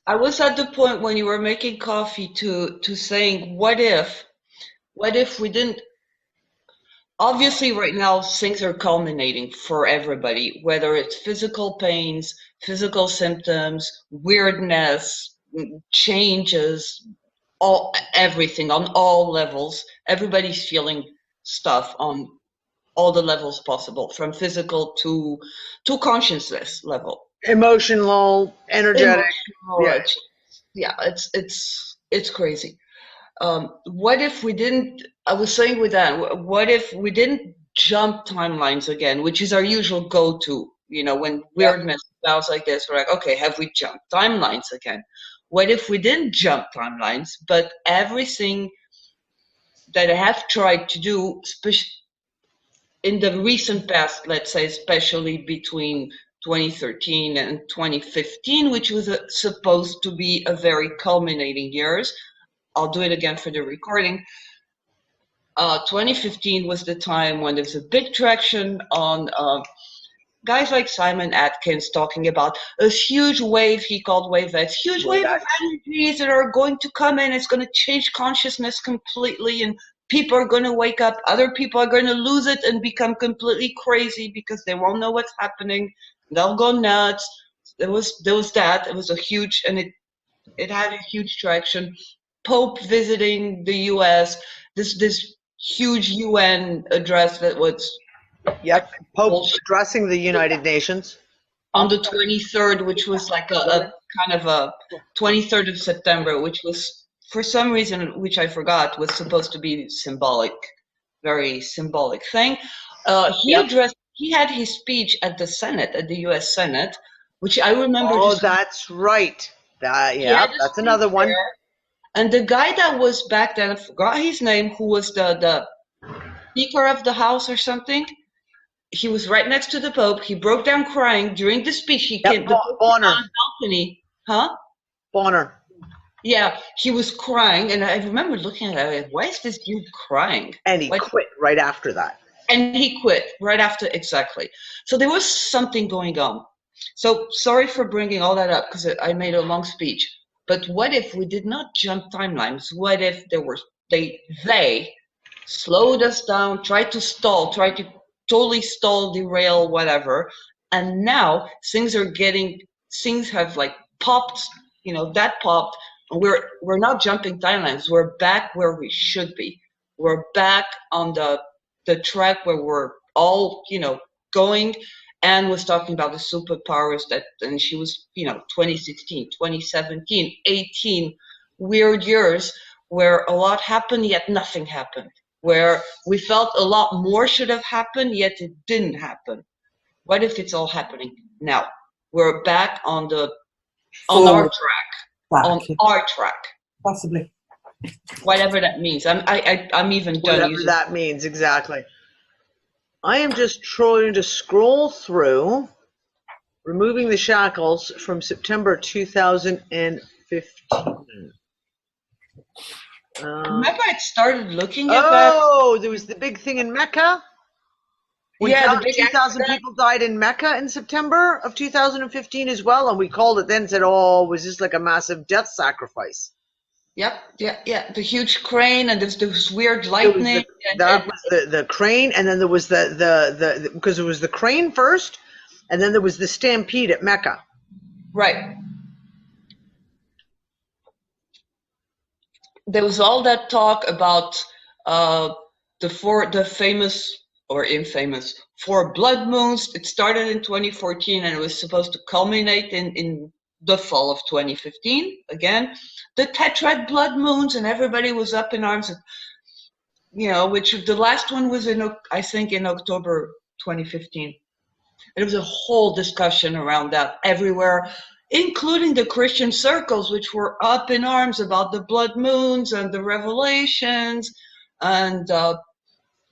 I was at the point when you were making coffee to saying, what if we didn't, obviously right now things are culminating for everybody, whether it's physical pains, physical symptoms, weirdness, changes, everything on all levels. Everybody's feeling stuff on all the levels possible, from physical to consciousness level. Emotional, energetic. Emotional, yeah, it's crazy. What if we didn't, I was saying with that, what if we didn't jump timelines again, which is our usual go-to, when weirdness sounds like this, we're like, okay, have we jumped timelines again? What if we didn't jump timelines, but everything that I have tried to do, in the recent past, let's say, especially between 2013 and 2015, which was supposed to be a very culminating years. I'll do it again for the recording. 2015 was the time when there's a big traction on guys like Simon Atkins talking about a huge wave, he called wave X, huge wave of energies that are going to come in. It's going to change consciousness completely, and people are going to wake up. Other people are going to lose it and become completely crazy because they won't know what's happening. They'll go nuts. There was that. It was a huge, and it had a huge traction. Pope visiting the U.S. This huge UN address that was. Yep, Pope addressing the United Nations on the 23rd, which was like a kind of a 23rd of September, which was, for some reason, which I forgot, was supposed to be symbolic, very symbolic thing. He had his speech at the Senate, at the U.S. Senate, which I remember. Oh, that's right. That's another one. And the guy that was back then, I forgot his name, who was the Speaker of the House or something. He was right next to the Pope. He broke down crying during the speech. He came the Bonner. on the balcony. Huh? Bonner. Yeah, he was crying, and I remember looking at it, why is this dude crying? And he quit right after that. And he quit right after, exactly. So there was something going on. So sorry for bringing all that up, because I made a long speech. But what if we did not jump timelines? What if they slowed us down, tried to totally stall, derail, whatever, and now things have like popped, that popped. We're not jumping timelines. We're back where we should be. We're back on the track where we're all, going. Anne was talking about the superpowers and she was, 2016, 2017, 18 weird years where a lot happened, yet nothing happened. Where we felt a lot more should have happened, yet it didn't happen. What if it's all happening now? We're back on our track. Possibly. Whatever that means. I'm even done. Whatever that means, exactly. I am just trying to scroll through, removing the shackles from September 2015. Remember, I started looking at that. Oh, there was the big thing in Mecca. When 2,000 people died in Mecca in September of 2015 as well, and we called it then and said, "Oh, was this like a massive death sacrifice?" Yep, yeah. The huge crane, and there was weird lightning. That was the crane, and then there was the because it was the crane first, and then there was the stampede at Mecca. Right. There was all that talk about the famous or infamous, 4 blood moons. It started in 2014 and it was supposed to culminate in the fall of 2015 again. The tetrad blood moons, and everybody was up in arms. You know, which the last one was I think in October 2015. There was a whole discussion around that everywhere, including the Christian circles, which were up in arms about the blood moons and the revelations and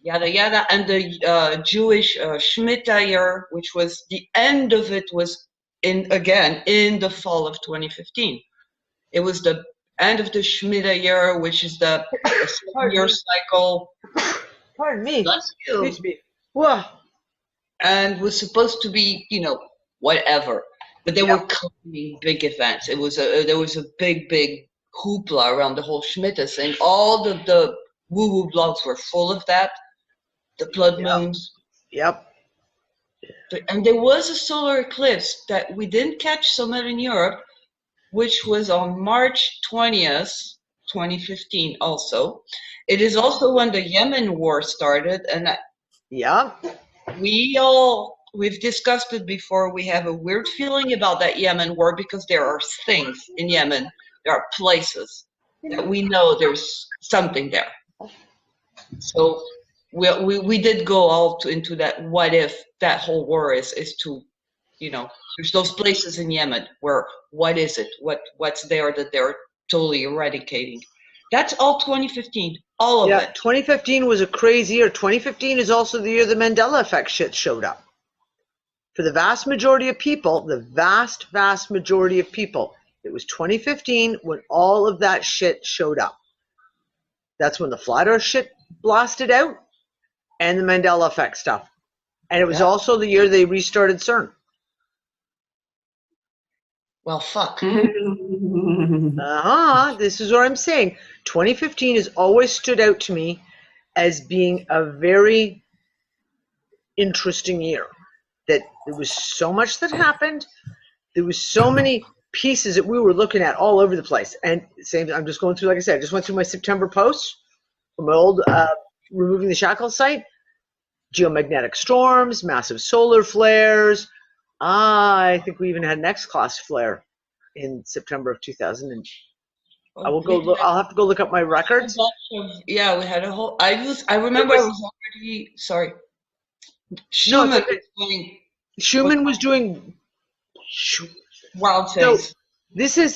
yada yada, and the Jewish Shemitah year, which was the end of it, was in the fall of 2015. It was the end of the Shemitah year, which is the 7-year cycle. Pardon me. Excuse me. Whoa. And was supposed to be, you know, whatever. But they were claiming big events. There was a big hoopla around the whole Shemitah thing. All the woo-woo blogs were full of that. The blood moons. Yep. And there was a solar eclipse that we didn't catch so much in Europe, which was on March 20th, 2015 also. It is also when the Yemen war started, and we've discussed it before. We have a weird feeling about that Yemen war because there are things in Yemen, there are places that we know there's something there. So we did go all into that. What if that whole war is to, you know, there's those places in Yemen where what is it? What's there that they're totally eradicating? That's all 2015. All of it. 2015 was a crazy year. 2015 is also the year the Mandela effect shit showed up. For the vast majority of people, vast majority of people, it was 2015 when all of that shit showed up. That's when the flat earth shit blasted out and the Mandela effect stuff. And it was also the year they restarted CERN. Well, fuck. This is what I'm saying. 2015 has always stood out to me as being a very interesting year. That there was so much that happened. There was so many pieces that we were looking at all over the place. And same, I'm just going through, like I said, I just went through my September posts from my old Removing the Shackles site. Geomagnetic storms, massive solar flares. I think we even had an X-class flare in September of 2000. And I'll have to go look up my records. Yeah, we had a whole. I remember I was already sorry. Schumann was doing wild things. So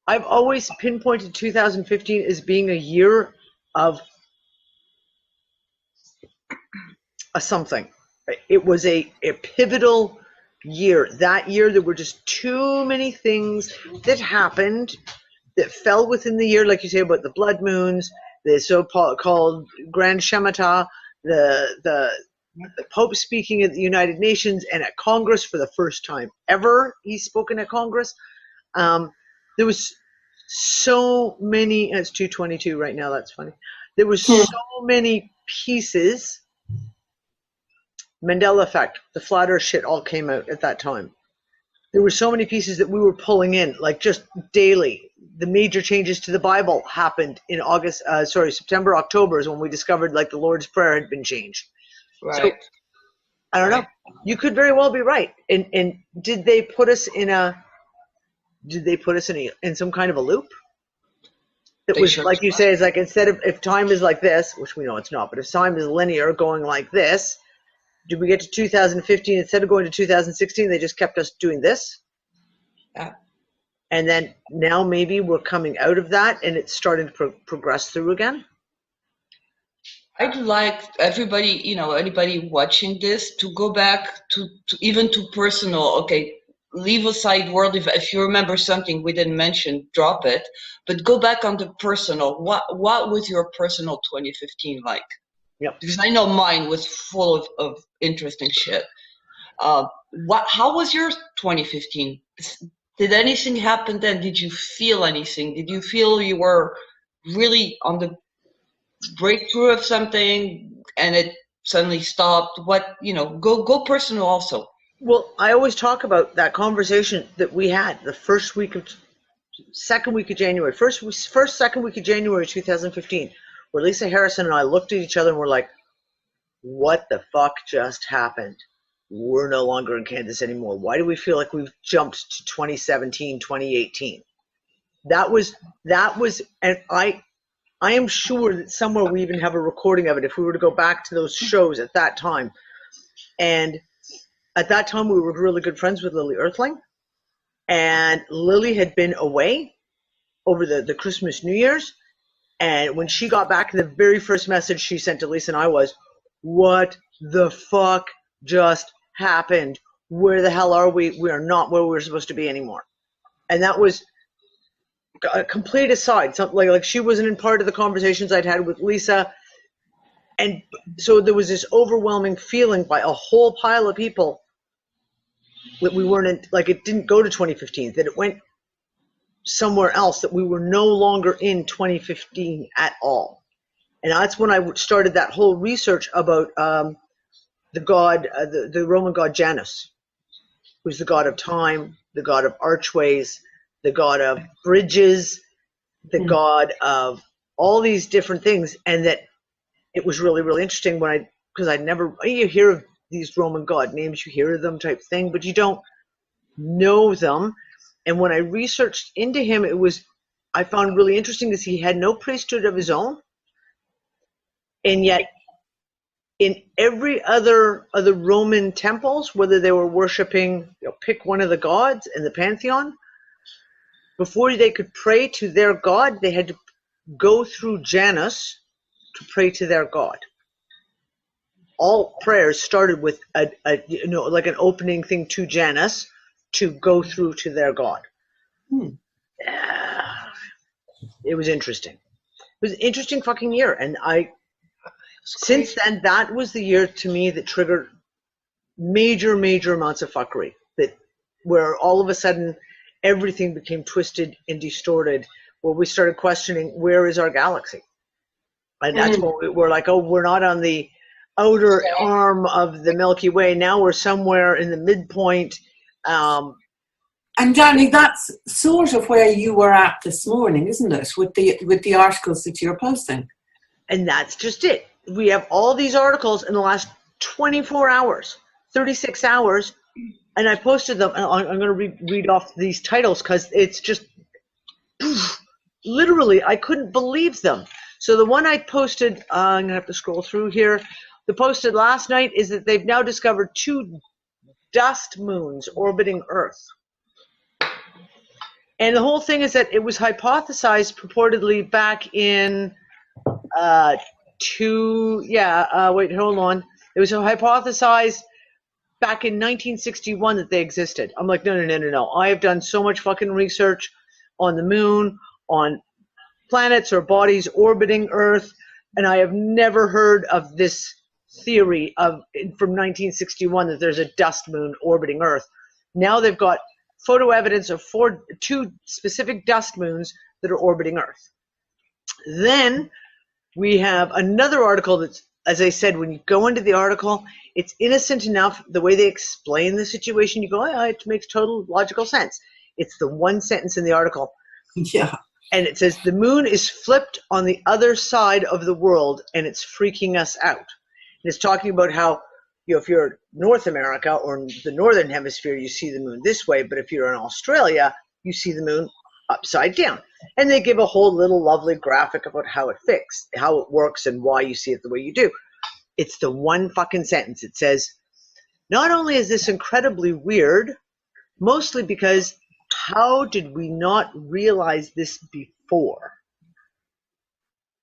I've always pinpointed 2015 as being a year of a something. It was a pivotal year. That year, there were just too many things that happened that fell within the year, like you say, about the blood moons, the so-called Grand Shemitah, the Pope speaking at the United Nations and at Congress for the first time ever. He's spoken at Congress. There was so many, and it's 2:22 right now, that's funny. There was so many pieces. Mandela effect, the flat earth shit all came out at that time. There were so many pieces that we were pulling in, like just daily. The major changes to the Bible happened in September, October is when we discovered like the Lord's Prayer had been changed. Right. So, I don't know. You could very well be right. And did they put us in some kind of a loop? That was, like you say, is like, instead of, if time is like this, which we know it's not, but if time is linear going like this, did we get to 2015, instead of going to 2016, they just kept us doing this? Yeah. And then now maybe we're coming out of that and it's starting to progress through again? I'd like everybody, you know, anybody watching this to go back to even to personal, okay, leave aside world, if you remember something we didn't mention, drop it, but go back on the personal. What was your personal 2015 like? Yep. Because I know mine was full of interesting shit. How was your 2015? Did anything happen then? Did you feel anything? Did you feel you were really on the breakthrough of something and it suddenly stopped? Go personal also. Well, I always talk about that conversation that we had the second week of January 2015, where Lisa Harrison and I looked at each other and we're like, what the fuck just happened? We're no longer in Kansas anymore. Why do we feel like we've jumped to 2017, 2018? That was, and I am sure that somewhere we even have a recording of it if we were to go back to those shows at that time. And at that time, we were really good friends with Lily Earthling. And Lily had been away over the Christmas, New Year's. And when she got back, the very first message she sent to Lisa and I was, what the fuck just happened? Where the hell are we? We are not where we're supposed to be anymore. And that was a complete aside. Something like she wasn't in part of the conversations I'd had with Lisa. And so there was this overwhelming feeling by a whole pile of people that we weren't in, like it didn't go to 2015, that it went somewhere else, that we were no longer in 2015 at all. And that's when I started that whole research about the god, the Roman god Janus, who's the god of time, the god of archways, the god of bridges, the god of all these different things. And that it was really, really interesting because you hear of these Roman god names, you hear of them type thing, but you don't know them. And when I researched into him, I found really interesting because he had no priesthood of his own. And yet in every other of the Roman temples, whether they were worshiping, pick one of the gods in the pantheon, before they could pray to their god, they had to go through Janus to pray to their god. All prayers started with like an opening thing to Janus to go through to their god. It was interesting. It was an interesting fucking year. And since then, that was the year to me that triggered major, major amounts of fuckery. Where all of a sudden everything became twisted and distorted, where we started questioning, where is our galaxy? And that's when we were like, oh, we're not on the outer arm of the Milky Way. Now we're somewhere in the midpoint. And Danny, that's sort of where you were at this morning, isn't it? With the articles that you're posting. And that's just it. We have all these articles in the last 24 hours, 36 hours, and I posted them. And I'm going to read off these titles because it's just literally, I couldn't believe them. So the one I posted, I'm going to have to scroll through here. The posted last night is that they've now discovered 2 dust moons orbiting Earth. And the whole thing is that it was hypothesized purportedly back in wait, hold on. It was hypothesized back in 1961 that they existed. I'm like, no. I have done so much fucking research on the moon, on planets or bodies orbiting Earth, and I have never heard of this theory from 1961 that there's a dust moon orbiting Earth. Now they've got photo evidence of 2 specific dust moons that are orbiting Earth. Then we have another article that's, as I said, when you go into the article, it's innocent enough. The way they explain the situation, you go, oh, it makes total logical sense. It's the one sentence in the article. Yeah. And it says, the moon is flipped on the other side of the world, and it's freaking us out. And it's talking about how, if you're North America or the Northern Hemisphere, you see the moon this way. But if you're in Australia, you see the moon upside down. And they give a whole little lovely graphic about how it works and why you see it the way you do. It's the one fucking sentence. It says, not only is this incredibly weird, mostly because how did we not realize this before?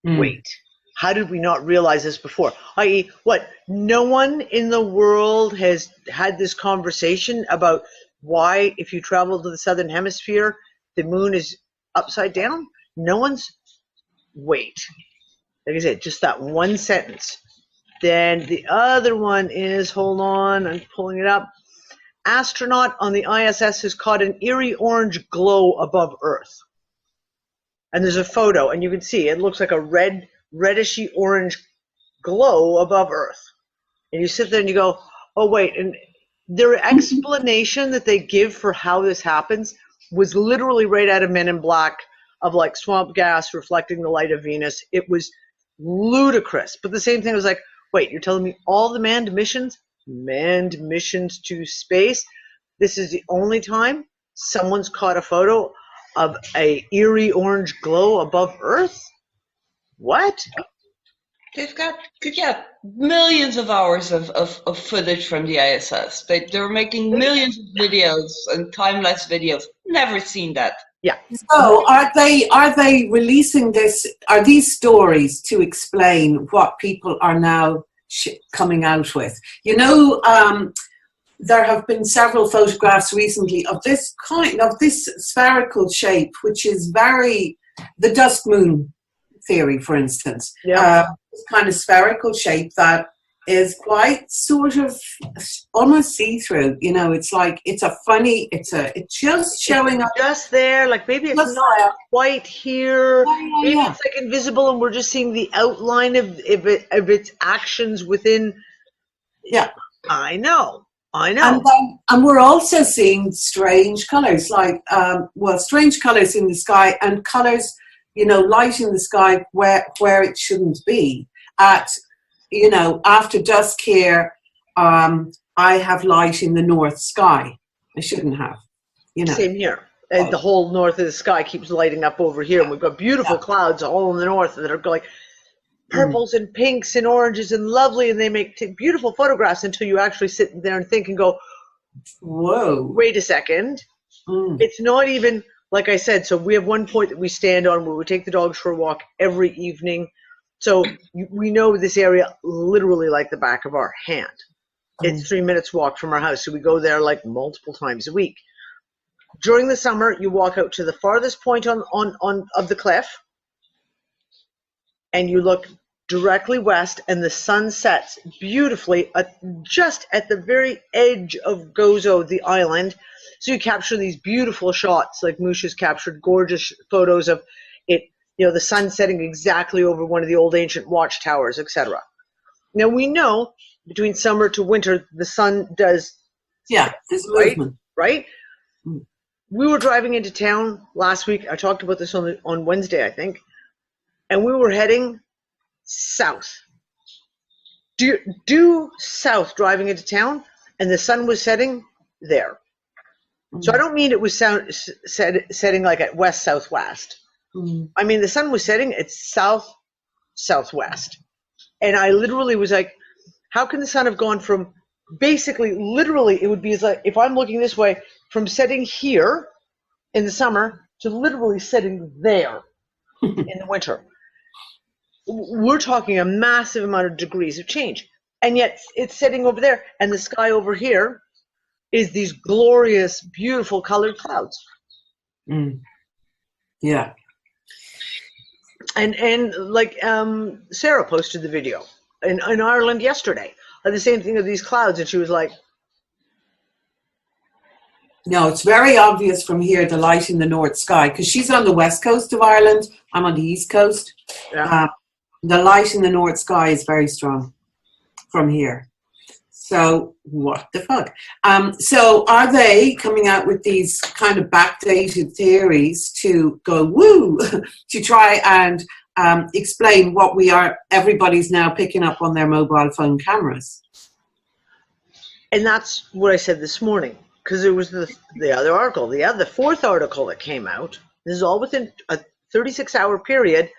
Wait, how did we not realize this before? I.e., what? No one in the world has had this conversation about why, if you travel to the Southern Hemisphere, the moon is upside down? No one's... Wait. Like I said, just that one sentence. Then the other one is, hold on, I'm pulling it up. Astronaut on the ISS has caught an eerie orange glow above Earth. And there's a photo, and you can see it looks like a reddishy orange glow above Earth. And you sit there and you go, oh, wait. And their explanation that they give for how this happens was literally right out of Men in Black, of like swamp gas reflecting the light of Venus. It was ludicrous. But the same thing was like, Wait, you're telling me all the manned missions to space, this is the only time someone's caught a photo of a eerie orange glow above Earth? What? They've got millions of hours of footage from the ISS. They're making millions of videos and time-lapse videos. Never seen that. Yeah. So are they releasing this? Are these stories to explain what people are now coming out with? You know, there have been several photographs recently of this spherical shape, which is the dust moon theory, for instance. Yeah. This kind of spherical shape that is quite sort of almost see-through. You know, it's like it's just showing up just there, like maybe it's not quite here. Maybe it's like invisible, and we're just seeing the outline of its actions within. Yeah, I know. And we're also seeing strange colors, like strange colors in the sky and colors, you know, light in the sky where it shouldn't be. After dusk here, I have light in the north sky. I shouldn't have, you know. Same here. The whole north of the sky keeps lighting up over here, and we've got beautiful clouds all in the north that are like purples and pinks and oranges and lovely, and they make beautiful photographs until you actually sit there and think and go, whoa, wait a second. It's not even, like I said, so we have one point that we stand on where we take the dogs for a walk every evening. So we know this area literally like the back of our hand. It's 3 minutes walk from our house, so we go there like multiple times a week. During the summer, you walk out to the farthest point of the cliff, and you look directly west, and the sun sets beautifully just at the very edge of Gozo, the island. So you capture these beautiful shots, like Moosh has captured gorgeous photos of it, you know, the sun setting exactly over one of the old ancient watchtowers, etc. Now we know between summer to winter, the sun does. Yeah, there's movement. Right? We were driving into town last week. I talked about this on Wednesday, I think. And we were heading south. Due south driving into town, and the sun was setting there. So I don't mean it was setting like at west-southwest. I mean, the sun was setting at south-southwest. And I literally was like, how can the sun have gone from basically, literally, it would be like, if I'm looking this way, from setting here in the summer to literally setting there in the winter. We're talking a massive amount of degrees of change. And yet it's setting over there, and the sky over here is these glorious, beautiful colored clouds. Yeah. And like Sarah posted the video in Ireland yesterday, the same thing of these clouds, and she was like, no, it's very obvious from here, the light in the north sky, because she's on the west coast of Ireland, I'm on the east coast. Yeah. The light in the north sky is very strong from here. So what the fuck? So are they coming out with these kind of backdated theories to go woo, to try and explain what everybody's now picking up on their mobile phone cameras? And that's what I said this morning, because there was the other article, the fourth article that came out. This is all within a 36-hour period.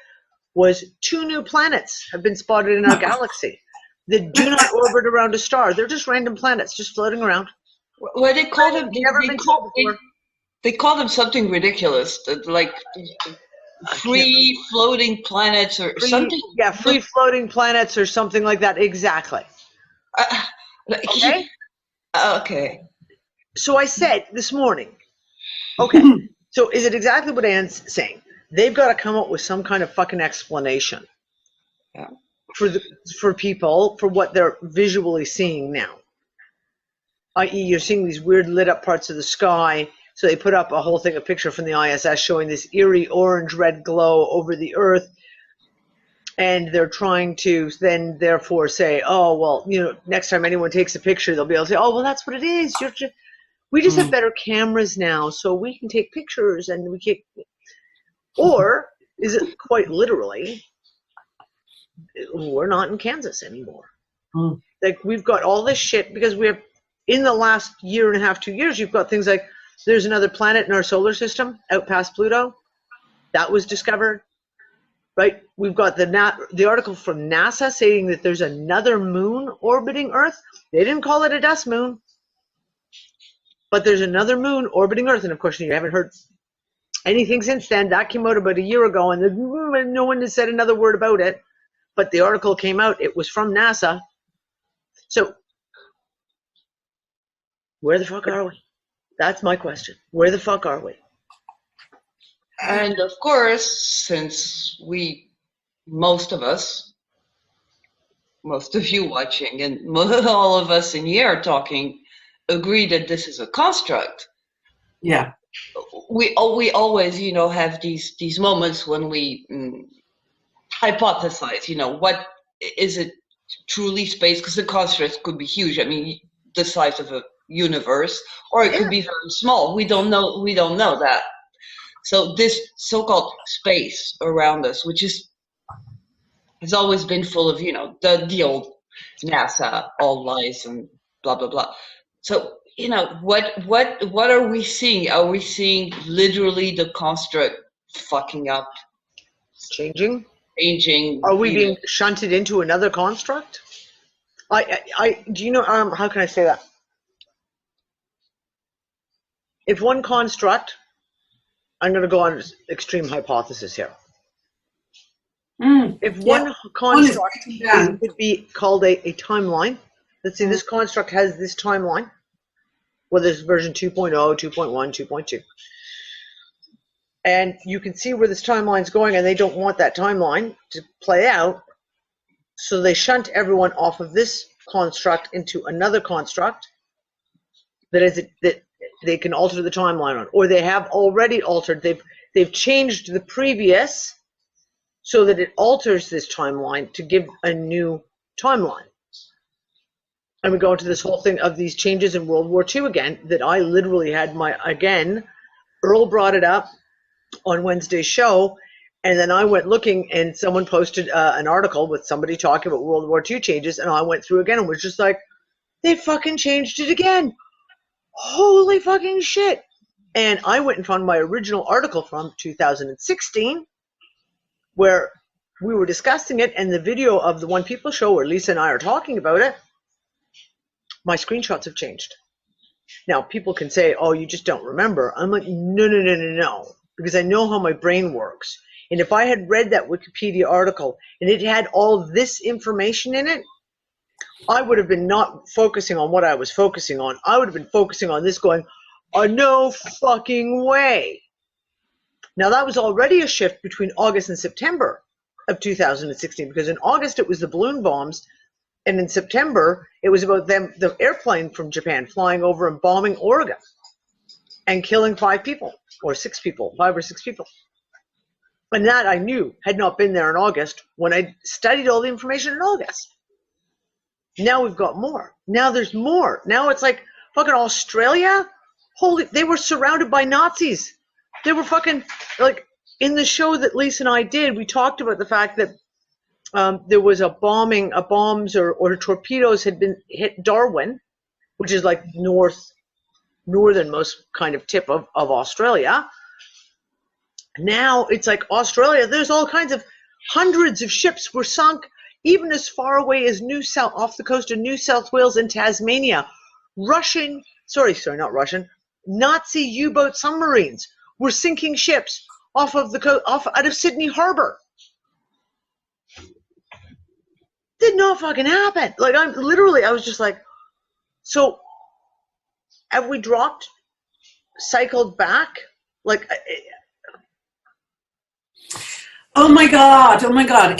Was 2 new planets have been spotted in our galaxy that do not orbit around a star. They're just random planets just floating around. Well, they call them. They call them something ridiculous, like free floating planets or something. Yeah, free floating planets or something like that. Exactly. Okay. Okay. So I said this morning. Okay. So is it exactly what Ann's saying? They've got to come up with some kind of fucking explanation for people for what they're visually seeing now. I.e., you're seeing these weird lit up parts of the sky. So they put up a whole thing, a picture from the ISS showing this eerie orange-red glow over the Earth. And they're trying to then therefore say, oh, well, you know, next time anyone takes a picture, they'll be able to say, oh, well, that's what it is. We just have better cameras now, so we can take pictures and we can. Or is it quite literally, we're not in Kansas anymore? Like, we've got all this shit because we have, in the last year and a half, 2 years, you've got things like there's another planet in our solar system out past Pluto. That was discovered, right? We've got the article from NASA saying that there's another moon orbiting Earth. They didn't call it a dust moon, but there's another moon orbiting Earth. And of course, you haven't heard anything since then. That came out about a year ago, and no one has said another word about it. But the article came out. It was from NASA. So, where the fuck are we? That's my question. Where the fuck are we? And of course, since most of you watching, and all of us in here talking, agree that this is a construct. Yeah. We always, have these moments when we hypothesize, what is it truly space? Because the construct could be huge. I mean, the size of a universe, or it could be very small. We don't know that. So this so-called space around us, which has always been full of, the old NASA, all lies and blah blah blah. So what are we seeing? Are we seeing literally the construct fucking up, changing? Are we being shunted into another construct? Do you know? How can I say that? If one construct, I'm going to go on extreme hypothesis here. If one construct could be called a timeline, let's say this construct has this timeline, whether it's version 2.0, 2.1, 2.2, and you can see where this timeline's going, and they don't want that timeline to play out, so they shunt everyone off of this construct into another construct that they can alter the timeline on, or they have already altered. They've changed the previous so that it alters this timeline to give a new timeline. And we go into this whole thing of these changes in World War II again, that I literally had Earl brought it up on Wednesday's show, and then I went looking, and someone posted an article with somebody talking about World War II changes, and I went through again and was just like, they fucking changed it again. Holy fucking shit. And I went and found my original article from 2016 where we were discussing it, and the video of the One People show where Lisa and I are talking about it, my screenshots have changed. Now, people can say, oh, you just don't remember. I'm like, no, because I know how my brain works. And if I had read that Wikipedia article and it had all this information in it, I would have been not focusing on what I was focusing on. I would have been focusing on this going, oh, no fucking way. Now, that was already a shift between August and September of 2016, because in August it was the balloon bombs, and in September it was about the airplane from Japan flying over and bombing Oregon and killing 5 or 6 people. And that I knew had not been there in August when I studied all the information in August. Now we've got more. Now there's more. Now it's like fucking Australia. They were surrounded by Nazis. They were fucking, like, in the show that Lisa and I did, we talked about the fact that there was bombs or torpedoes had been hit Darwin, which is like northernmost kind of tip of Australia. Now it's like Australia, there's all kinds of hundreds of ships were sunk, even as far away as off the coast of New South Wales and Tasmania. Nazi U-boat submarines were sinking ships out of Sydney Harbor. Did not fucking happen. Like, I was just like, so have we cycled back? Like, oh my God.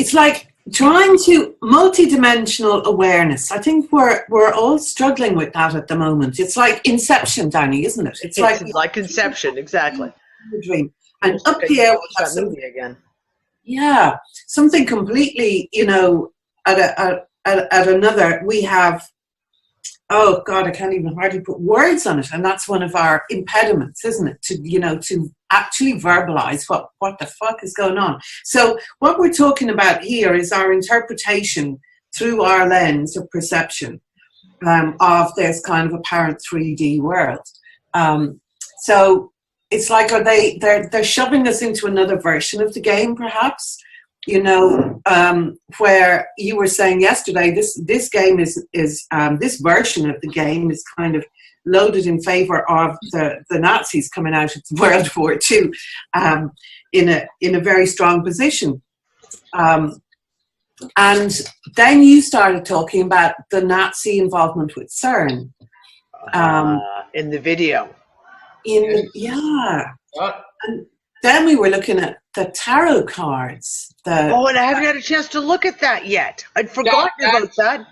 It's like trying to multidimensional awareness. I think we're all struggling with that at the moment. It's like Inception, Danny, isn't it? It's like Inception, exactly. Dream. And up here we have something again. Yeah, something completely, at another, we have, oh God, I can't even hardly put words on it. And that's one of our impediments, isn't it? To actually verbalize what the fuck is going on. So what we're talking about here is our interpretation through our lens of perception of this kind of apparent 3D world. So it's like, they're shoving us into another version of the game, perhaps, you know, where you were saying yesterday, this game is this version of the game is kind of loaded in favor of the Nazis coming out of World War II in a very strong position. And then you started talking about the Nazi involvement with CERN. In the video. Yeah. And then we were looking at the tarot cards. Oh, and I haven't had a chance to look at that yet. I'd forgotten about that.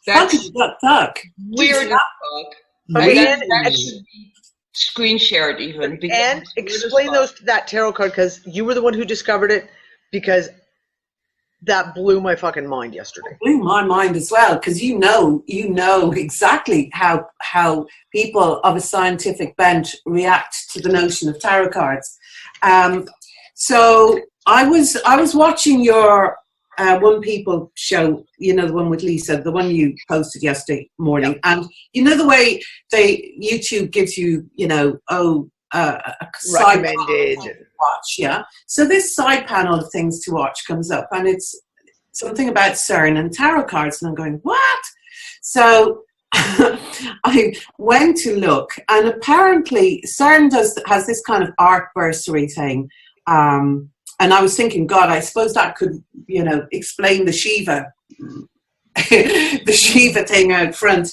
That's fuck. weird as fuck. That should be screen shared even. And explain that tarot card, because you were the one who discovered it, because that blew my fucking mind yesterday. It blew my mind as well, because you know exactly how people of a scientific bent react to the notion of tarot cards. So I was watching your One People show, you know, the one with Lisa, the one you posted yesterday morning, and you know the way YouTube gives you, you know, a recommended side to watch, yeah. So this side panel of things to watch comes up, and it's something about CERN and tarot cards, and I'm going, what? So I went to look, and apparently CERN has this kind of art bursary thing. And I was thinking, God, I suppose that could, you know, explain the Shiva, the Shiva thing out front.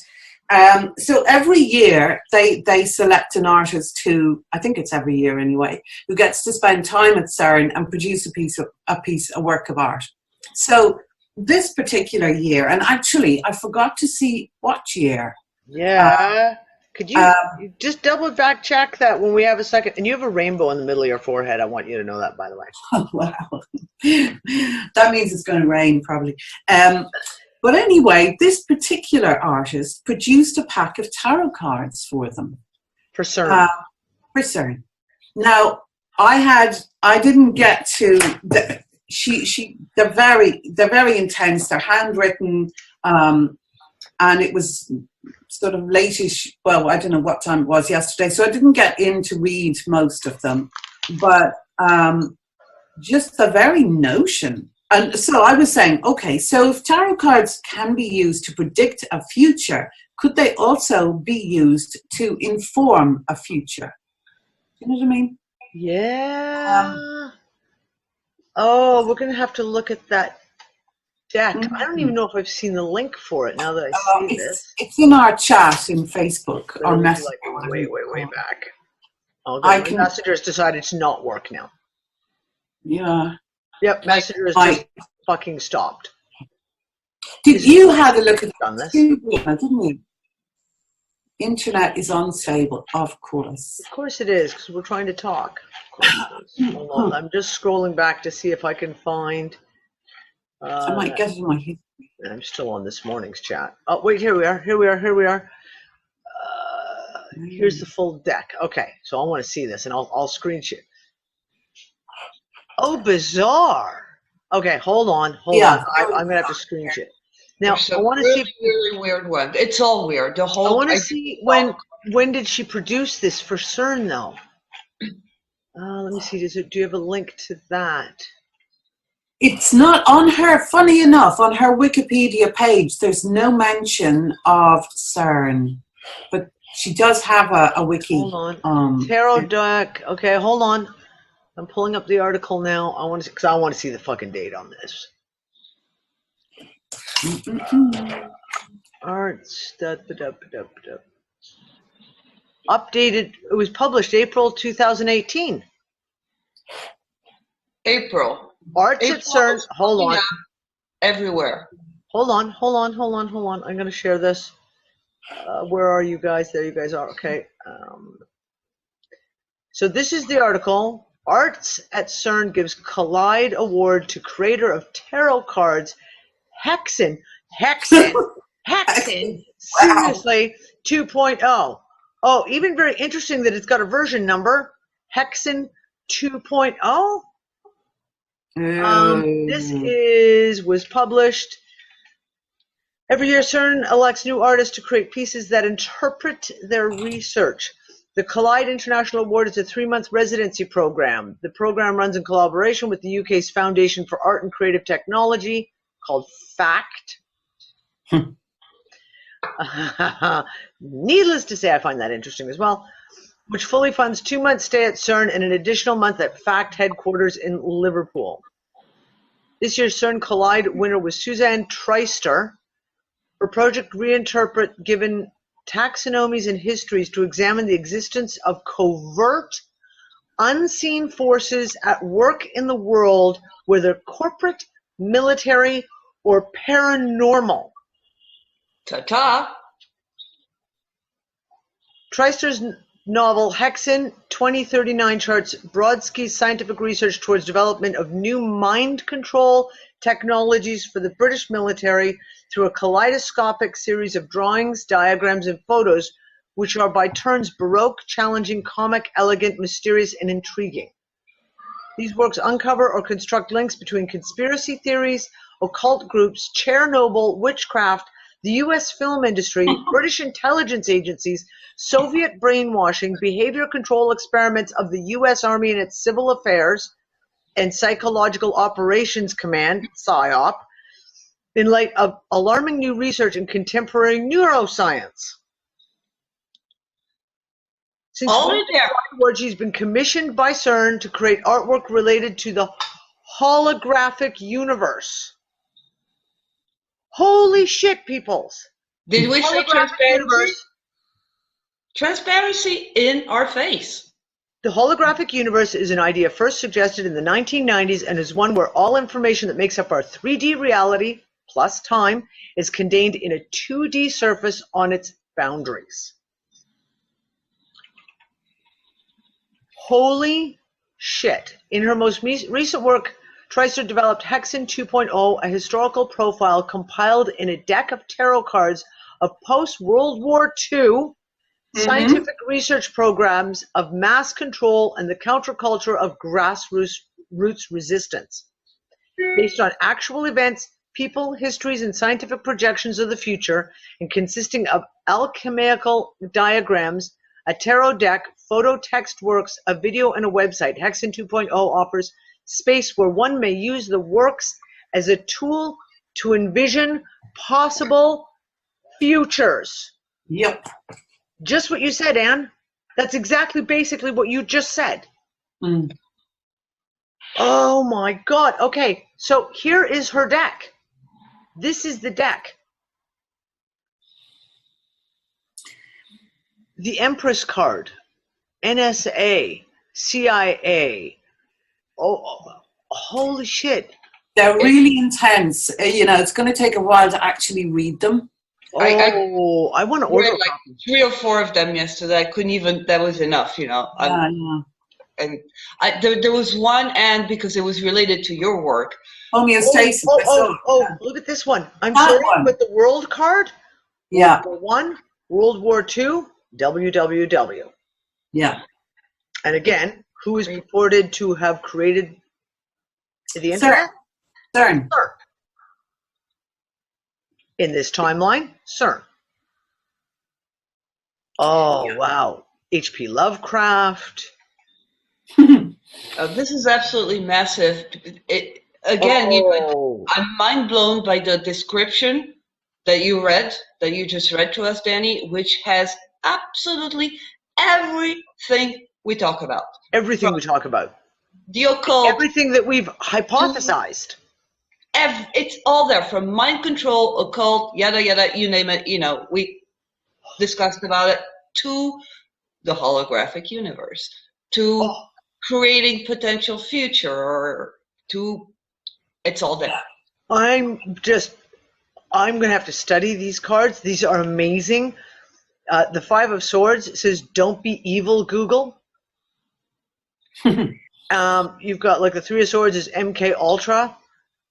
So every year they select an artist who, I think it's every year anyway, who gets to spend time at CERN and produce a work of art. So this particular year, and actually I forgot to see what year. Yeah. Could you just double back check that when we have a second? And you have a rainbow in the middle of your forehead. I want you to know that, by the way. Oh, wow. That means it's going to rain, probably. But anyway, this particular artist produced a pack of tarot cards for them. For CERN. For CERN. Now, I didn't get to... They're very intense. They're handwritten, and it was sort of latish. Well, I don't know what time it was yesterday, so I didn't get in to read most of them. But just the very notion. And so I was saying, okay, so if tarot cards can be used to predict a future, could they also be used to inform a future? You know what I mean? Yeah. Oh, we're going to have to look at that deck. Mm-hmm. I don't even know if I've seen the link for it now that I see this. It's in our chat in Facebook or Messenger. Like way back. Oh, my Messenger has decided to not work now. Yeah. Yep, Messenger has just fucking stopped. Did you have a look at this? Didn't you? Internet is unstable, of course. Of course it is, because we're trying to talk. Hold on. I'm just scrolling back to see if I can find... I might get it in my head. I'm still on this morning's chat. Oh, wait, here we are. Here's the full deck. Okay, so I want to see this, and I'll screen share. Oh, bizarre. Okay, hold on. I'm going to have to screen share. Now, I want to see... Really weird one. It's all weird. The whole... I want to see when did she produce this for CERN, though? Let me see. Do you have a link to that? It's not on her. Funny enough, on her Wikipedia page, there's no mention of CERN, but she does have a wiki. Hold on. Tarot deck. Okay, hold on. I'm pulling up the article now. I want to see the fucking date on this. Arts. Updated. It was published April 2018. April. Arts at CERN. Hold on. Everywhere. Hold on. I'm going to share this. Where are you guys? There you guys are. Okay. So this is the article. Arts at CERN gives Collide Award to creator of tarot cards, Hexen. Seriously, 2.0. Oh, even very interesting that it's got a version number, Hexen 2.0. This was published Every year, CERN elects new artists to create pieces that interpret their research. The Collide International Award is a 3-month residency program. The program runs in collaboration with the UK's Foundation for Art and Creative Technology, called FACT. Needless to say, I find that interesting as well, which fully funds 2 months stay at CERN and an additional month at FACT headquarters in Liverpool. This year's CERN Collide winner was Suzanne Treister. Her project reinterpret given taxonomies and histories to examine the existence of covert, unseen forces at work in the world, whether corporate, military, or paranormal. Ta-ta. Treister's novel Hexen 2039 charts Brodsky's scientific research towards development of new mind control technologies for the British military through a kaleidoscopic series of drawings, diagrams, and photos, which are by turns baroque, challenging, comic, elegant, mysterious, and intriguing. These works uncover or construct links between conspiracy theories, occult groups, Chernobyl, witchcraft, the U.S. film industry, British intelligence agencies, Soviet brainwashing, behavior control experiments of the U.S. Army and its civil affairs, and Psychological Operations Command, PSYOP, in light of alarming new research in contemporary neuroscience. Since she's been commissioned by CERN to create artwork related to the holographic universe. Holy shit, peoples. Did we say transparency? Transparency in our face. The holographic universe is an idea first suggested in the 1990s and is one where all information that makes up our 3D reality, plus time, is contained in a 2D surface on its boundaries. Holy shit. In her most recent work, Treister developed Hexen 2.0, a historical profile compiled in a deck of tarot cards of post-World War II scientific research programs of mass control and the counterculture of grassroots resistance. Based on actual events, people, histories, and scientific projections of the future, and consisting of alchemical diagrams, a tarot deck, photo text works, a video, and a website. Hexen 2.0 offers space where one may use the works as a tool to envision possible futures. Yep. Just what you said, Anne. That's exactly basically what you just said. Mm. Oh my God. Okay, so here is her deck. This is the deck. The Empress card, NSA, CIA. Oh, holy shit. They're really intense. You know, it's going to take a while to actually read them. I want to order like 3 or 4 of them yesterday. I couldn't even, that was enough, you know. And there was one, and because it was related to your work. Homeostasis. Look at this one. I'm starting with the World card. Yeah. World War I, World War II, WWW. Yeah. And again, who is purported to have created the internet? CERN. In this timeline, CERN. Oh, yeah. Wow. H.P. Lovecraft. This is absolutely massive. I'm mind blown by the description that you just read to us, Danny, which has absolutely everything we talk about. Everything we talk about. The occult. Everything that we've hypothesized. It's all there, from mind control, occult, yada yada, you name it. You know, we discussed about it, to the holographic universe, to creating potential future, or to it's all there. I'm gonna have to study these cards. These are amazing. The 5 of Swords says, "Don't be evil, Google." You've got like the 3 of Swords is MK Ultra.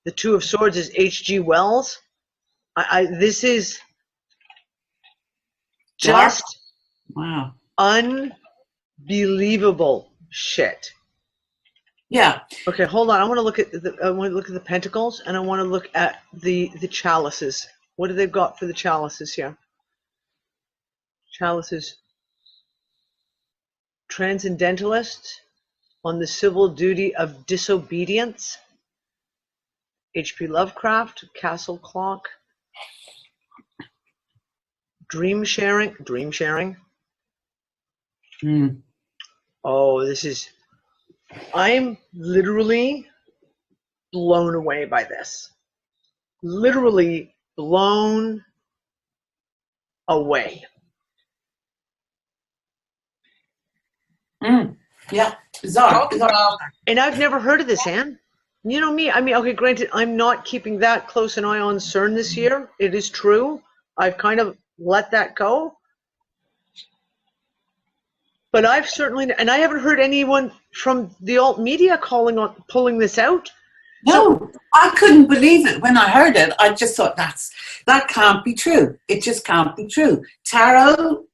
The 2 of Swords is H.G. Wells. This is just unbelievable shit. Yeah. Okay, hold on. I want to look at the Pentacles, and I want to look at the chalices. What do they've got for the chalices here? Chalices. Transcendentalist on the civil duty of disobedience. H.P. Lovecraft, Castle Clock. Dream sharing. Oh, I'm literally blown away by this. Literally blown away. Yeah, bizarre. And I've never heard of this, Anne. You know me. I mean, okay, granted, I'm not keeping that close an eye on CERN this year. It is true. I've kind of let that go. But I've certainly, and I haven't heard anyone from the alt media pulling this out. No, I couldn't believe it when I heard it. I just thought that can't be true. It just can't be true. Tarot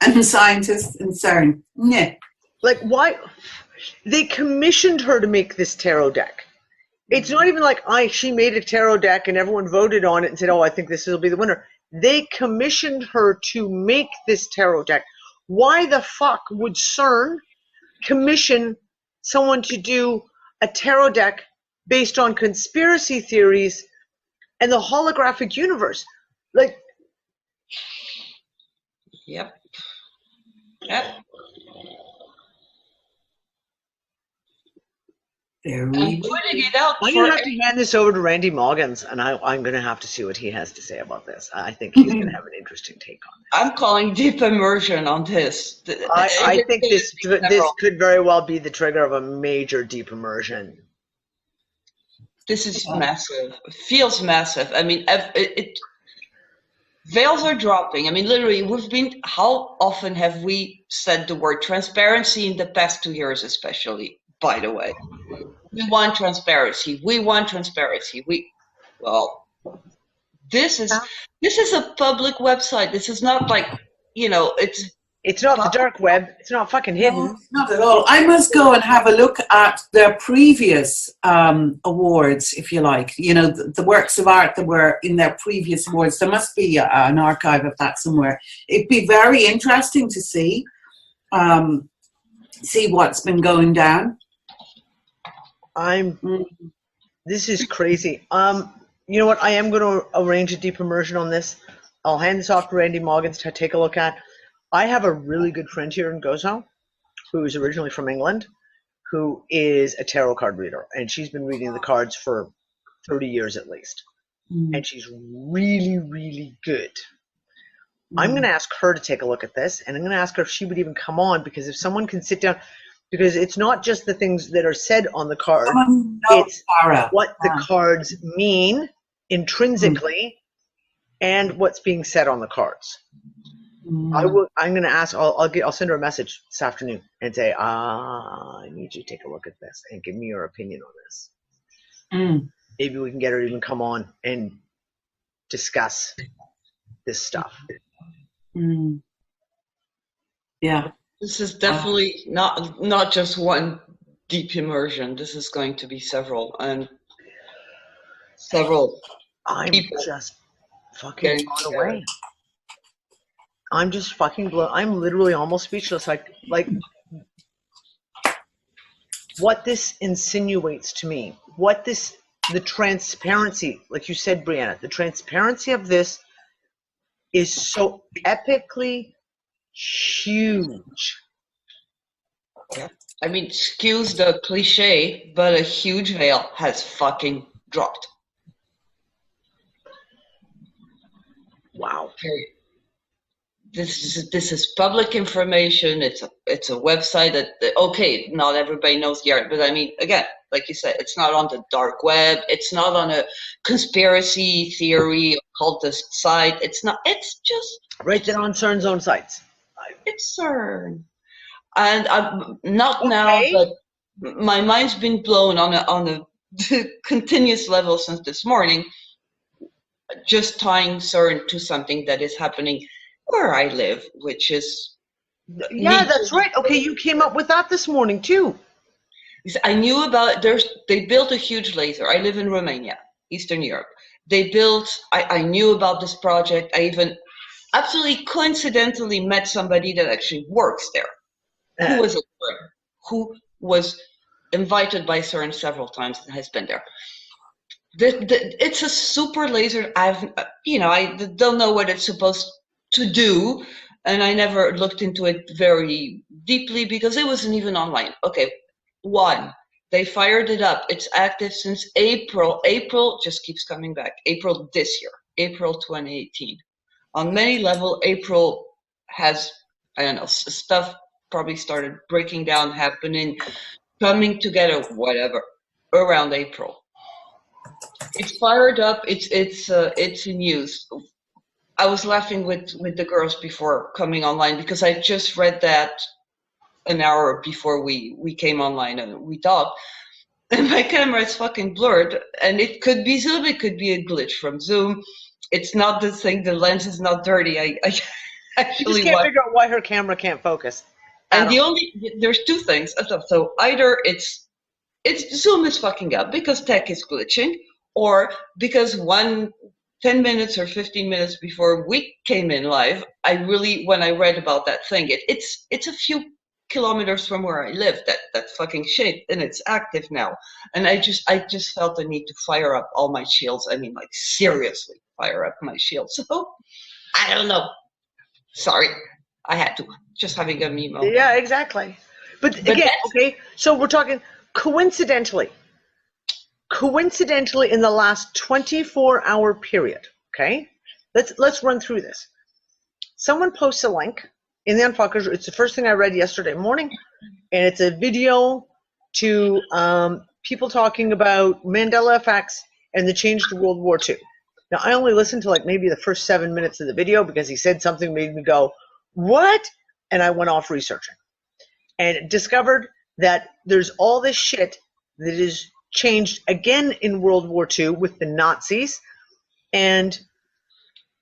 and scientists and CERN. Yeah. Like, why? They commissioned her to make this tarot deck. It's not even like she made a tarot deck and everyone voted on it and said, oh, I think this will be the winner. They commissioned her to make this tarot deck. Why the fuck would CERN commission someone to do a tarot deck based on conspiracy theories and the holographic universe? Like, Yep. There I'm we putting it out. I'm going to have to hand this over to Randy Moggins, and I'm going to have to see what he has to say about this. I think he's going to have an interesting take on it. I'm calling deep immersion on this. I think this could very well be the trigger of a major deep immersion. This is massive. It feels massive. I mean, veils are dropping. I mean, literally, how often have we said the word transparency in the past 2 years, especially, by the way? We want transparency. We want transparency. This is a public website. This is not like, it's not the dark web. It's not fucking hidden. No, not at all. I must go and have a look at their previous awards, if you like. The works of art that were in their previous awards. There must be an archive of that somewhere. It'd be very interesting to see what's been going down. This is crazy. You know what? I am going to arrange a deep immersion on this. I'll hand this off to Randy Moggins to take a look at. I have a really good friend here in Gozo who is originally from England, who is a tarot card reader, and she's been reading the cards for 30 years at least. And she's really, really good. I'm going to ask her to take a look at this, and I'm going to ask her if she would even come on, because if someone can sit down, because it's not just the things that are said on the card, it's what the cards mean intrinsically and what's being said on the cards. I'm going to ask, I'll send her a message this afternoon and say, I need you to take a look at this and give me your opinion on this. Maybe we can get her to even come on and discuss this stuff. Yeah. This is definitely not just one deep immersion. This is going to be several. I'm just fucking blown away. I'm just fucking blown. I'm literally almost speechless. Like what this insinuates to me, the transparency, like you said, Brianna, the transparency of this is so epically huge. Yeah. I mean, excuse the cliche, but a huge veil has fucking dropped. Wow. This is public information. It's a website that not everybody knows the art, but I mean, again, like you said, it's not on the dark web. It's not on a conspiracy theory occultist site. It's not. It's just right there on CERN's own sites. It's CERN, and I'm not now, but my mind's been blown on a continuous level since this morning. Just tying CERN to something that is happening where I live, which is... Yeah, that's right. Okay, you came up with that this morning, too. I knew about... They built a huge laser. I live in Romania, Eastern Europe. They built, I knew about this project. I even absolutely coincidentally met somebody that actually works there, who was invited by CERN several times and has been there. It's a super laser. I don't know what it's supposed to do, and I never looked into it very deeply because it wasn't even online. Okay, they fired it up. It's active since April. April just keeps coming back. April this year, April 2018. On many levels, April has, I don't know, stuff probably started breaking down, happening, coming together, whatever, around April. It's fired up. It's in use. I was laughing with the girls before coming online because I just read that an hour before we came online and we talked. And my camera is fucking blurred, and it could be Zoom, it could be a glitch from Zoom. It's not the thing. The lens is not dirty. I actually just can't figure out why her camera can't focus. And there's two things. So either it's Zoom is fucking up because tech is glitching, or because 10 minutes or 15 minutes before we came in live, when I read about that thing, it's a few kilometers from where I live, that fucking shit, and it's active now. And I just felt the need to fire up all my shields. I mean, like, seriously fire up my shields. So I don't know. Sorry, I had to. Just having a memo. Yeah, exactly. But again, okay, so we're talking coincidentally in the last 24-hour period, okay? Let's run through this. Someone posts a link in the UnFuckers. It's the first thing I read yesterday morning, and it's a video to people talking about Mandela effects and the change to World War II. Now, I only listened to like maybe the first 7 minutes of the video because he said something made me go, what? And I went off researching and discovered that there's all this shit that is changed again in World War II with the Nazis and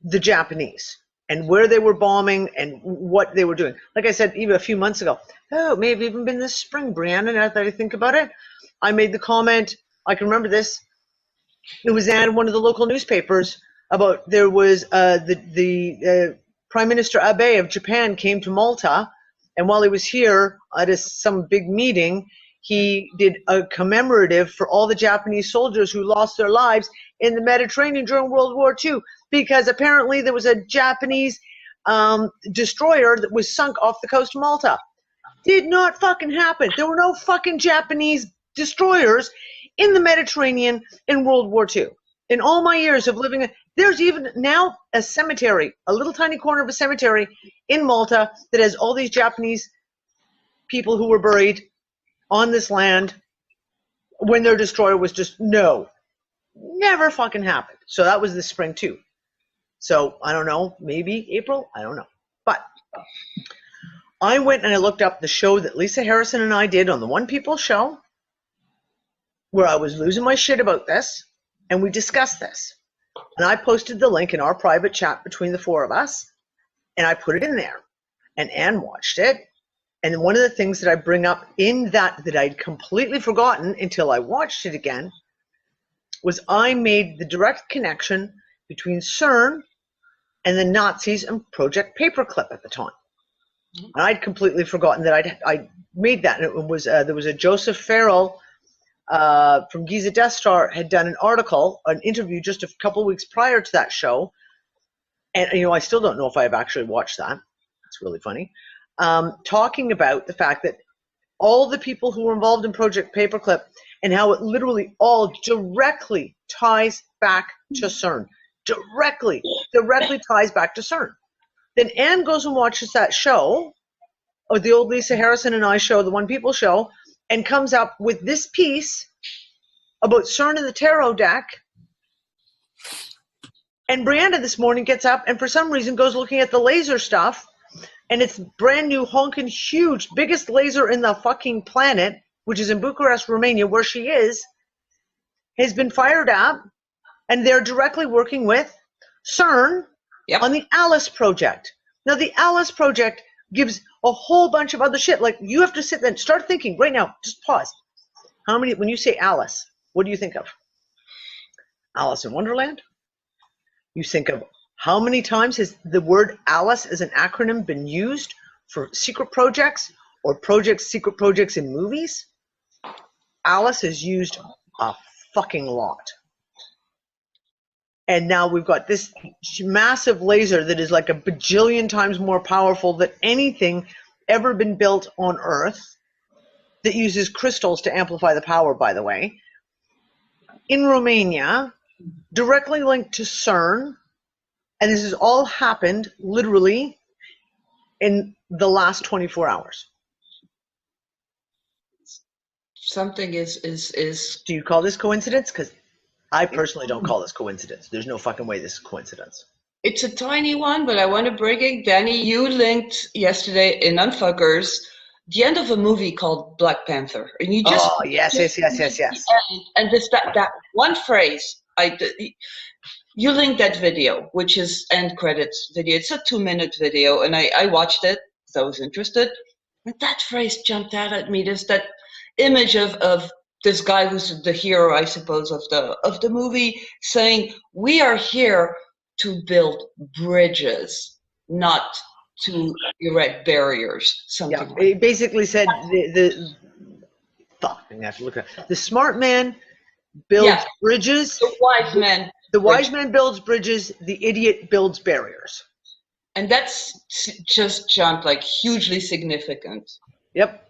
the Japanese and where they were bombing and what they were doing. Like I said, even a few months ago, it may have even been this spring, Brianna, now that I think about it, I made the comment, I can remember this, it was in one of the local newspapers about there was the Prime Minister Abe of Japan came to Malta, and while he was here at some big meeting, he did a commemorative for all the Japanese soldiers who lost their lives in the Mediterranean during World War II, because apparently there was a Japanese destroyer that was sunk off the coast of Malta. Did not fucking happen. There were no fucking Japanese destroyers in the Mediterranean in World War II. In all my years of living, there's even now a cemetery, a little tiny corner of a cemetery in Malta that has all these Japanese people who were buried on this land when their destroyer was just, never fucking happened. So that was this spring too. So I don't know, maybe April, I don't know. But I went and I looked up the show that Lisa Harrison and I did on the One People show, where I was losing my shit about this, and we discussed this. And I posted the link in our private chat between the four of us, and I put it in there. And Ann watched it. And one of the things that I bring up in that I'd completely forgotten until I watched it again was I made the direct connection between CERN and the Nazis and Project Paperclip at the time. And I'd completely forgotten that I made that. And it was there was a Joseph Farrell from Giza Death Star had done an interview just a couple weeks prior to that show. And, I still don't know if I've actually watched that. It's really funny. Talking about the fact that all the people who were involved in Project Paperclip and how it literally all directly ties back to CERN. Directly ties back to CERN. Then Ann goes and watches that show, or the old Lisa Harrison and I show, the One People show, and comes up with this piece about CERN and the tarot deck. And Brianna this morning gets up and for some reason goes looking at the laser stuff, and it's brand new, honking, huge, biggest laser in the fucking planet, which is in Bucharest, Romania, where she is, has been fired up, and they're directly working with CERN on the Alice project. Now, the Alice project gives a whole bunch of other shit. Like, you have to sit there and start thinking right now. Just pause. When you say Alice, what do you think of? Alice in Wonderland? You think of how many times has the word ALICE as an acronym been used for secret projects or secret projects in movies? ALICE is used a fucking lot. And now we've got this massive laser that is like a bajillion times more powerful than anything ever been built on Earth, that uses crystals to amplify the power, by the way, in Romania, directly linked to CERN. And this has all happened literally in the last 24 hours. Something is. Do you call this coincidence? Because I personally don't call this coincidence. There's no fucking way this is coincidence. It's a tiny one, but I want to bring it. Danny, you linked yesterday in UnFuckers the end of a movie called Black Panther, and you just yes. And this that one phrase you linked that video, which is end credits video. It's a 2-minute video, and I watched it because I was interested. And that phrase jumped out at me. There's that image of this guy who's the hero, I suppose, of the movie, saying, "We are here to build bridges, not to erect barriers." Something. Yeah, like it basically said I'm gonna have to look at it. The smart man builds bridges. The wise man. The wise man builds bridges. The idiot builds barriers. And that's just jumped like hugely significant. Yep.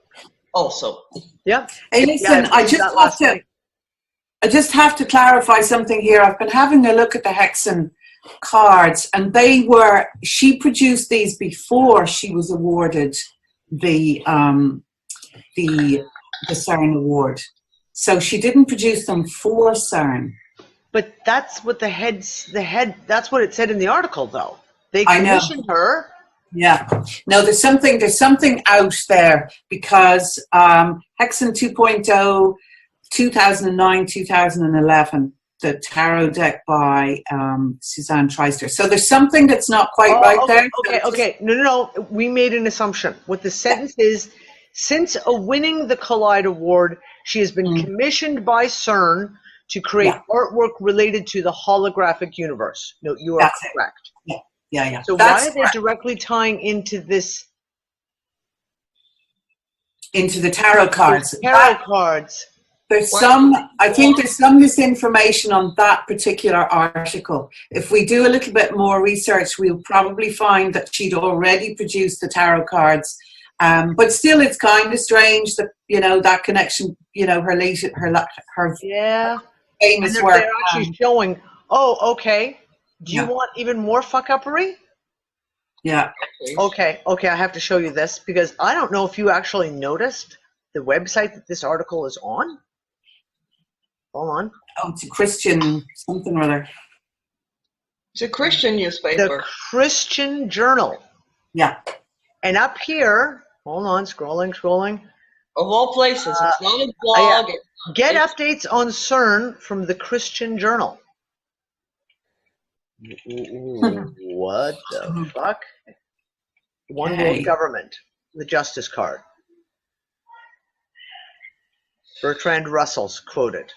Also. Yep. Hey, listen, I just have to clarify something here. I've been having a look at the Hexen cards, and she produced these before she was awarded the CERN award. So she didn't produce them for CERN. But that's what that's what it said in the article, though. They commissioned her. Yeah. No, there's something out there, because Hexen 2.0, 2009, 2011, the tarot deck by Suzanne Treister. So there's something that's not quite right there. Okay. No. We made an assumption. What the sentence is, since winning the Collide Award, she has been commissioned by CERN to create artwork related to the holographic universe. No, you are correct. Yeah. So why are they directly tying into this? Into the tarot cards. Cards. I think there's some misinformation on that particular article. If we do a little bit more research, we'll probably find that she'd already produced the tarot cards. But still, it's kind of strange that, that connection, her famous work. They're actually showing, okay, do you want even more fuck-uppery? Yeah. Okay, I have to show you this, because I don't know if you actually noticed the website that this article is on. Hold on. Oh, it's a Christian something or other. It's a Christian newspaper. The Christian Journal. Yeah. And up here, hold on, scrolling. Of all places, it's not a blog. Get updates on CERN from the Christian Journal. What the fuck? One world government. The Justice card. Bertrand Russell's quoted.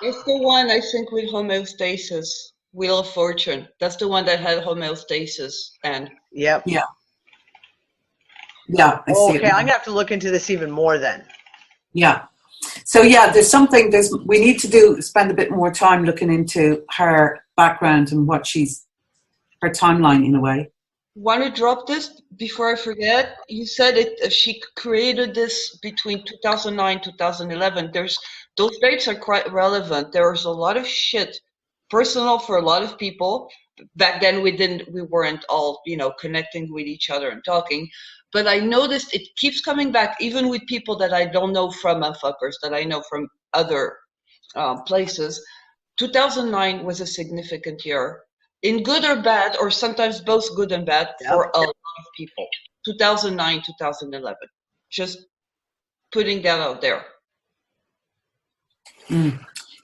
It's the one, I think, with homeostasis. Wheel of Fortune. That's the one that had homeostasis. And yep. Yeah. Yeah. Okay, I'm gonna have to look into this even more then. Yeah. So we need to spend a bit more time looking into her background and her timeline in a way. Want to drop this before I forget? You said she created this between 2009 2011. Those dates are quite relevant. There was a lot of shit personal for a lot of people. Back then we weren't all, connecting with each other and talking. But I noticed it keeps coming back, even with people that I don't know from UnFuckers, that I know from other places. 2009 was a significant year, in good or bad, or sometimes both good and bad, for a lot of people. 2009, 2011. Just putting that out there.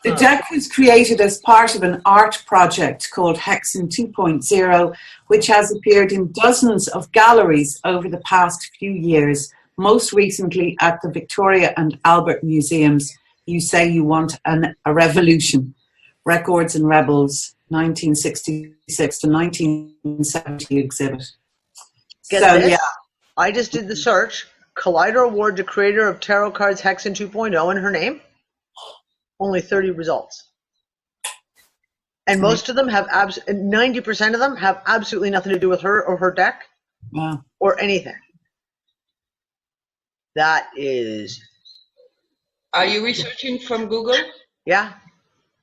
The deck was created as part of an art project called Hexen 2.0, which has appeared in dozens of galleries over the past few years, most recently at the Victoria and Albert Museums. You say you want a revolution. Records and Rebels, 1966 to 1970 exhibit. Get So, this? yeah. I just did the search. Collider Award to creator of Tarot Cards Hexen 2.0 and her name. Only 30 results. And most of them have 90% of them have absolutely nothing to do with her or her deck. Wow. Or anything. That is. Are you researching from Google? Yeah.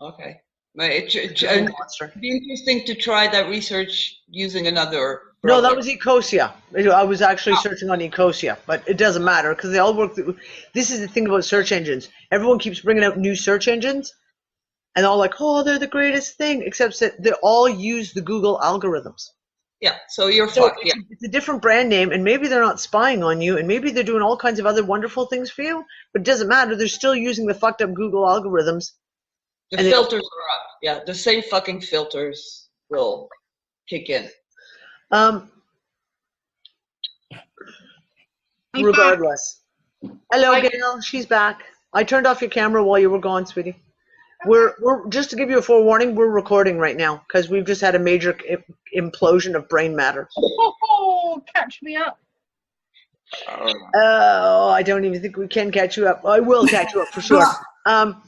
Okay. It'd be interesting to try that research using another browser. No, that was browser. Ecosia. I was actually searching on Ecosia, but it doesn't matter because they all work. This is the thing about search engines. Everyone keeps bringing out new search engines, and they're all like, oh, they're the greatest thing, except that they all use the Google algorithms. Yeah, so you're fucked. Yeah. It's a different brand name, and maybe they're not spying on you, and maybe they're doing all kinds of other wonderful things for you, but it doesn't matter. They're still using the fucked up Google algorithms. The filters are up. Yeah, the same fucking filters will kick in. Regardless. Hello, Gail. She's back. I turned off your camera while you were gone, sweetie. We're just to give you a forewarning, we're recording right now because we've just had a major implosion of brain matter. Oh, catch me up. Oh, I don't even think we can catch you up. I will catch you up for sure. I'm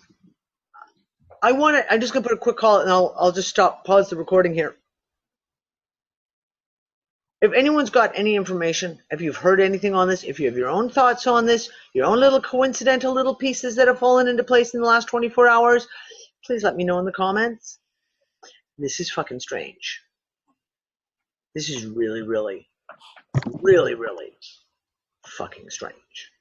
just gonna put a quick call and I'll just pause the recording here. If anyone's got any information, if you've heard anything on this, if you have your own thoughts on this, your own little coincidental little pieces that have fallen into place in the last 24 hours, please let me know in the comments. This is fucking strange. This is really, really, really, really fucking strange.